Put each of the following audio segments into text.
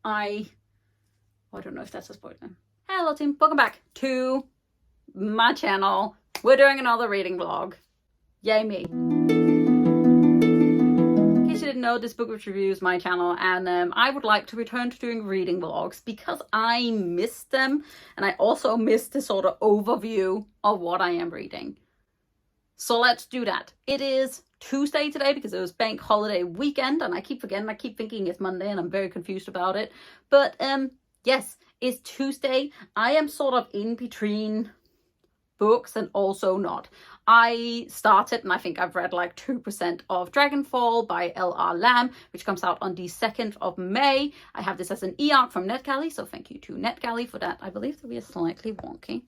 I don't know if that's a spoiler. Hello team, welcome back to my channel. We're doing another reading vlog. Yay me. In case you didn't know, this Bookwitchreviews is my channel, and I would like to return to doing reading vlogs because I missed them, and I also missed the sort of overview of what I am reading. So let's do that. It is Tuesday today because it was bank holiday weekend, and I keep forgetting, I keep thinking it's Monday and I'm very confused about it. But yes, it's Tuesday. I am sort of in between books and also not. I started, and I think I've read like 2% of Dragonfall by L.R. Lamb, which comes out on the 2nd of May. I have this as an e-arc from NetGalley, so thank you to NetGalley for that. I believe that we are slightly wonky.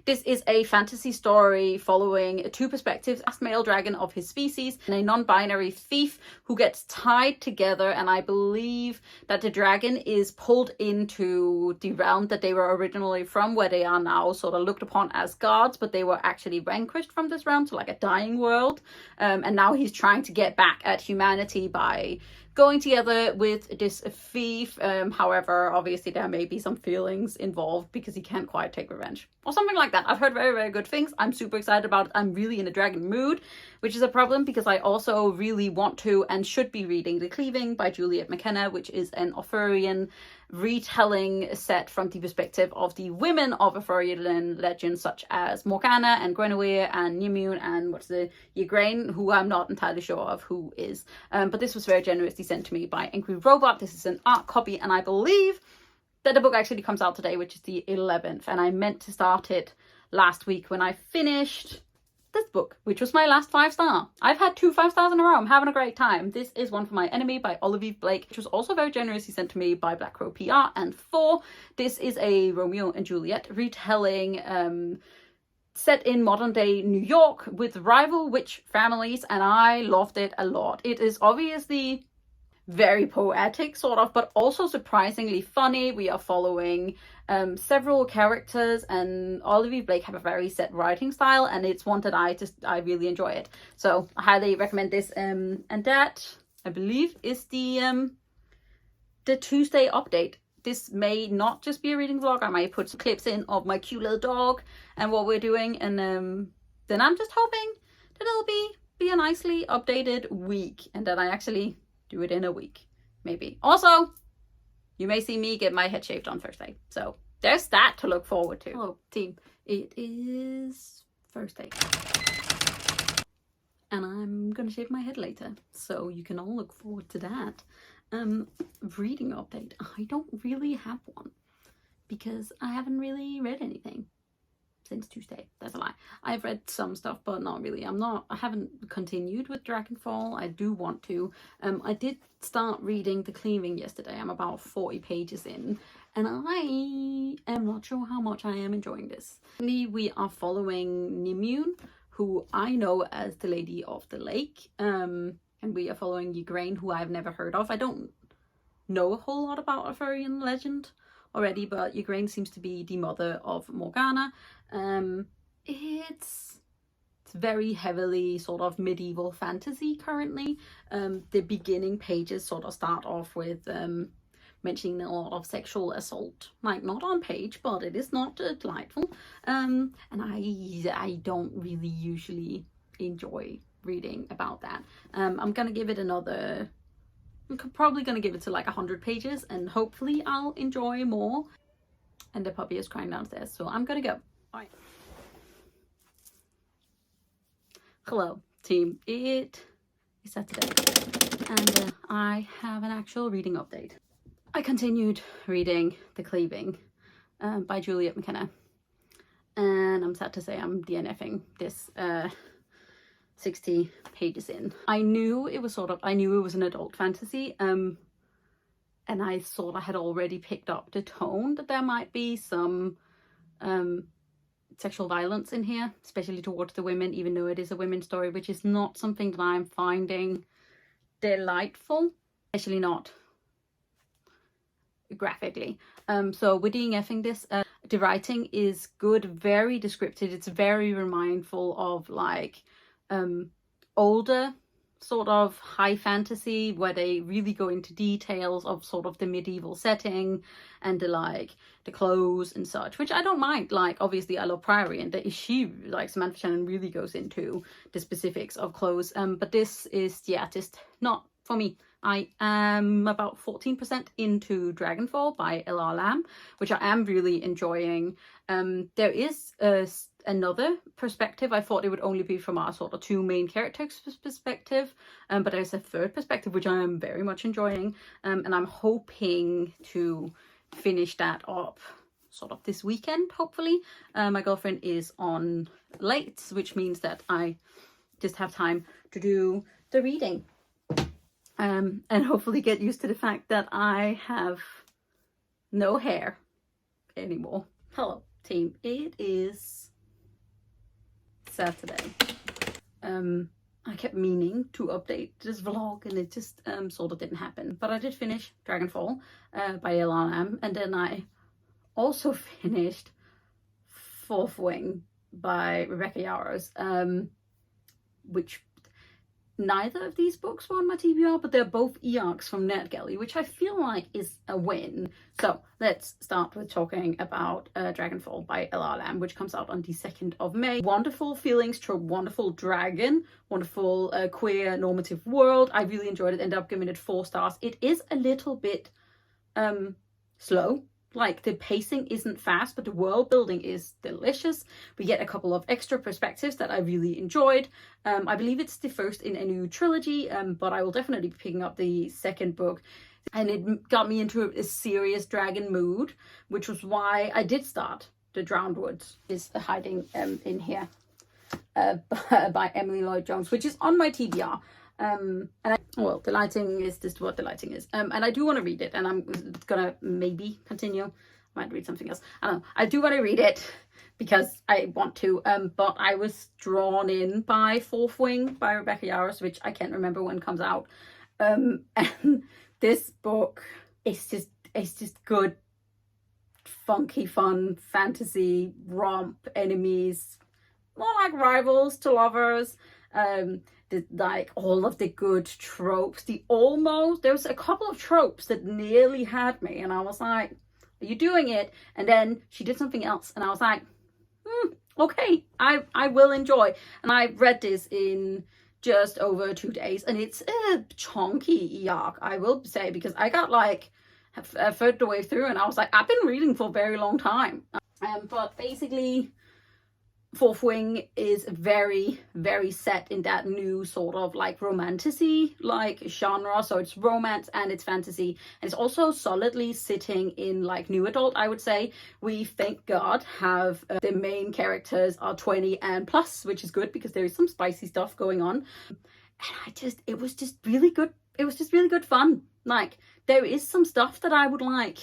This is a fantasy story following two perspectives as male dragon of his species and a non-binary thief who gets tied together, and I believe that the dragon is pulled into the realm that they were originally from, where they are now sort of looked upon as gods, but they were actually vanquished from this realm to like a dying world, and now he's trying to get back at humanity by going together with this thief. However, obviously there may be some feelings involved because he can't quite take revenge or something like that. I've heard very, very good things. I'm super excited about it. I'm really in a dragon mood, which is a problem because I also really want to and should be reading The Cleaving by Juliet McKenna, which is an Arthurian retelling set from the perspective of the women of Arthurian legends such as Morgana and Guinevere and Nimue and what's the Igraine, who I'm not entirely sure of who is. But this was very generously sent to me by Angry Robot. This is an art copy, and I believe that the book actually comes out today, which is the 11th, and I meant to start it last week when I finished this book, which was my last 5-star. I've had 2 5-stars in a row. I'm having a great time. This is One for My Enemy by Olive Blake, which was also very generously sent to me by Black Crow PR. And 4, this is a Romeo and Juliet retelling set in modern day New York with rival witch families, and I loved it a lot. It is obviously very poetic sort of, but also surprisingly funny. We are following several characters, and Olive Blake have a very set writing style, and it's one that I really enjoy it. So I highly recommend this, and that I believe is the Tuesday update. This may not just be a reading vlog. I might put some clips in of my cute little dog and what we're doing, and then I'm just hoping that it'll be a nicely updated week, and that I actually do it in a week, maybe. Also, you may see me get my head shaved on Thursday, so there's that to look forward to. Hello team, it is Thursday and I'm gonna shave my head later, so you can all look forward to that. Reading update, I don't really have one because I haven't really read anything since Tuesday. That's a lie. I've read some stuff, but not really. I haven't continued with Dragonfall. I do want to. I did start reading The Cleaving yesterday. I'm about 40 pages in, and I am not sure how much I am enjoying this. We are following Nimue, who I know as the Lady of the Lake, and we are following Igraine, who I've never heard of. I don't know a whole lot about Arthurian legend already, but Igraine seems to be the mother of Morgana. It's very heavily sort of medieval fantasy currently. The beginning pages sort of start off with mentioning a lot of sexual assault, like not on page, but it is not delightful. And I don't really usually enjoy reading about that. I'm gonna give it another, I'm probably gonna give it to like 100 pages, and hopefully I'll enjoy more. And the puppy is crying downstairs, so I'm gonna go. Bye. Hello team, it is Saturday, and I have an actual reading update. I continued reading The Cleaving by Juliet McKenna, and I'm sad to say I'm DNFing this 60 pages in. I knew it was an adult fantasy, and I sort of had already picked up the tone that there might be some sexual violence in here, especially towards the women, even though it is a women's story, which is not something that I'm finding delightful, especially not graphically. So we're DNFing this. The writing is good, very descriptive. It's very mindful of like older sort of high fantasy where they really go into details of sort of the medieval setting and the clothes and such, which I don't mind. Like, obviously I love Priory, and she, like Samantha Shannon, really goes into the specifics of clothes, but this is, yeah, just not for me. I am about 14% into Dragonfall by L.R. Lamb, which I am really enjoying. There is another perspective. I thought it would only be from our sort of two main characters' perspective, but there's a third perspective, which I am very much enjoying, and I'm hoping to finish that up sort of this weekend, hopefully. My girlfriend is on late, which means that I just have time to do the reading. And hopefully get used to the fact that I have no hair anymore. Hello, team. It is Saturday. I kept meaning to update this vlog, and it just sort of didn't happen. But I did finish Dragonfall by L.R. Lamb, and then I also finished Fourth Wing by Rebecca Yarros, which neither of these books were on my TBR, but they're both e-arcs from NetGalley, which I feel like is a win. So let's start with talking about Dragonfall by L.R. Lamb, which comes out on the 2nd of May. Wonderful feelings, trope, wonderful dragon, wonderful queer normative world. I really enjoyed it, ended up giving it 4 stars. It is a little bit slow. Like, the pacing isn't fast, but the world building is delicious. We get a couple of extra perspectives that I really enjoyed. I believe it's the first in a new trilogy, but I will definitely be picking up the second book. And it got me into a serious dragon mood, which was why I did start The Drowned Woods, is hiding in here, by Emily Lloyd-Jones, which is on my TBR. Well, the lighting is just what the lighting is, and I do want to read it, and I'm gonna maybe continue. Might read something else. I don't know. I do want to read it because I want to, but I was drawn in by Fourth Wing by Rebecca Yarros, which I can't remember when it comes out, and this book is just good, funky, fun fantasy romp. Enemies more like rivals to lovers. Like all of the good tropes, there was a couple of tropes that nearly had me, and I was like, are you doing it? And then she did something else, and I was like, okay, I will enjoy. And I read this in just over 2 days, and it's a chunky e-arc, I will say, because I got like a third of the way through, and I was like, I've been reading for a very long time. But basically, Fourth Wing is very, very set in that new sort of like romantasy like genre. So it's romance and it's fantasy, and it's also solidly sitting in like new adult, I would say. We, thank God, have the main characters are 20 and plus, which is good because there is some spicy stuff going on. And it was just really good. It was just really good fun. Like, there is some stuff that I would like,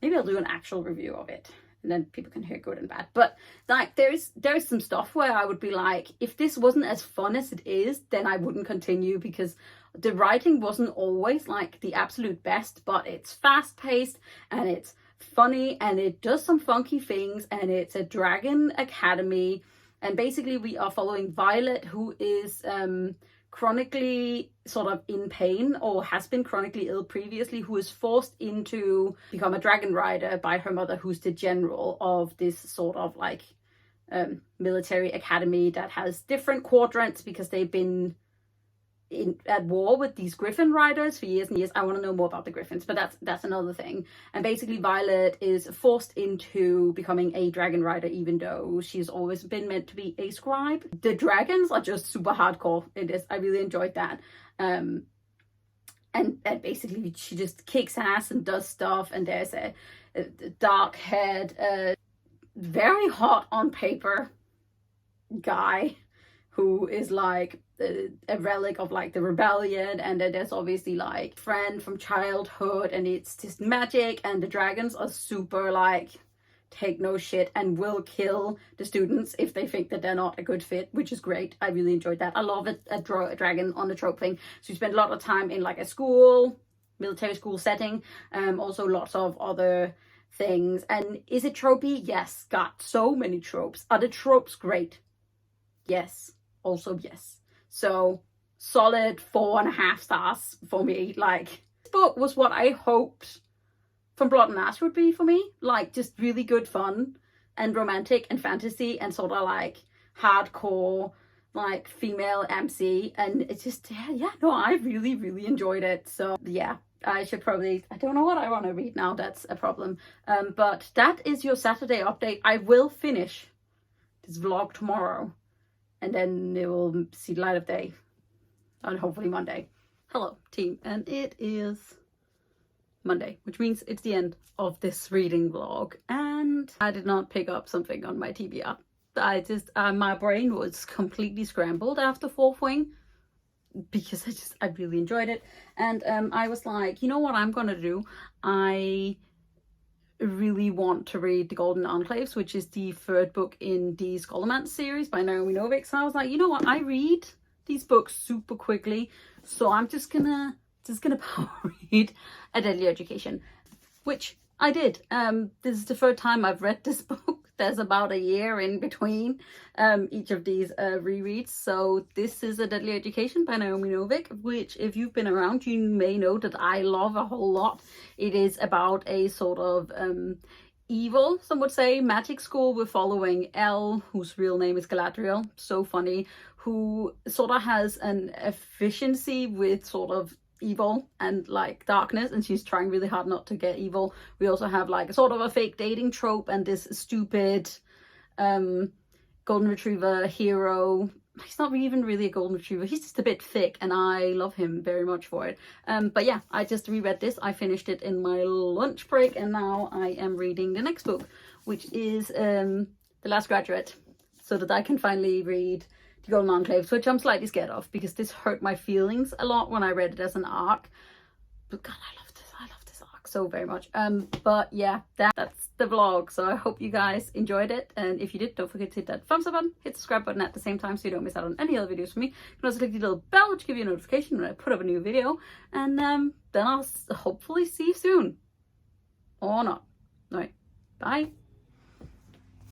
maybe I'll do an actual review of it, and then people can hear good and bad. But like, there's some stuff where I would be like, if this wasn't as fun as it is, then I wouldn't continue, because the writing wasn't always like the absolute best, but it's fast paced and it's funny and it does some funky things, and it's a dragon academy. And basically we are following Violet, who is chronically sort of in pain, or has been chronically ill previously, who is forced into become a dragon rider by her mother, who's the general of this sort of like military academy that has different quadrants because they've been at war with these griffin riders for years and years. I want to know more about the griffins, but that's another thing. And basically Violet is forced into becoming a dragon rider, even though she's always been meant to be a scribe. The dragons are just super hardcore in this. I really enjoyed that. And basically she just kicks ass and does stuff, and there's a dark-haired, very hot on paper guy who is like a relic of like the rebellion, and then there's obviously like friend from childhood, and it's just magic, and the dragons are super like take no shit and will kill the students if they think that they're not a good fit, which is great. I really enjoyed that. I love a dragon on the trope thing. So you spend a lot of time in like a school, military school setting, also lots of other things. And is it tropey? Yes. Got so many tropes. Are the tropes great? Yes. Also yes. So solid 4.5 stars for me. Like, this book was what I hoped From Blood and Ash would be for me. Like, just really good fun and romantic and fantasy and sort of like hardcore, like female MC. And it's just, yeah, no, I really, really enjoyed it. So yeah, I should probably, I don't know what I want to read now. That's a problem. But that is your Saturday update. I will finish this vlog tomorrow, and then it will see the light of day on hopefully Monday. Hello team, and it is Monday, which means it's the end of this reading vlog, and I did not pick up something on my TBR. I just my brain was completely scrambled after Fourth Wing, because I really enjoyed it. And I was like, you know what I'm gonna do? I really want to read The Golden Enclaves, which is the third book in the Scholomance series by Naomi Novik. So I was like, you know what, I read these books super quickly, so I'm just gonna power read A Deadly Education, which I did. This is the third time I've read this book. There's about a year in between each of these rereads. So this is A Deadly Education by Naomi Novik, which, if you've been around, you may know that I love a whole lot. It is about a sort of evil, some would say, magic school. We're following Elle, whose real name is Galadriel, so funny, who sort of has an efficiency with sort of evil and like darkness, and she's trying really hard not to get evil. We also have like a sort of a fake dating trope and this stupid golden retriever hero. He's not even really a golden retriever, he's just a bit thick, and I love him very much for it. But yeah, I just reread this. I finished it in my lunch break, and now I am reading the next book, which is The Last Graduate, so that I can finally read The Golden Enclaves, which I'm slightly scared of because this hurt my feelings a lot when I read it as an arc. But God, I love this arc so very much. But yeah, that's the vlog. So I hope you guys enjoyed it, and if you did, don't forget to hit that thumbs up button, hit the subscribe button at the same time so you don't miss out on any other videos from me. You can also click the little bell which gives you a notification when I put up a new video, and then I'll hopefully see you soon, or not. All right, bye.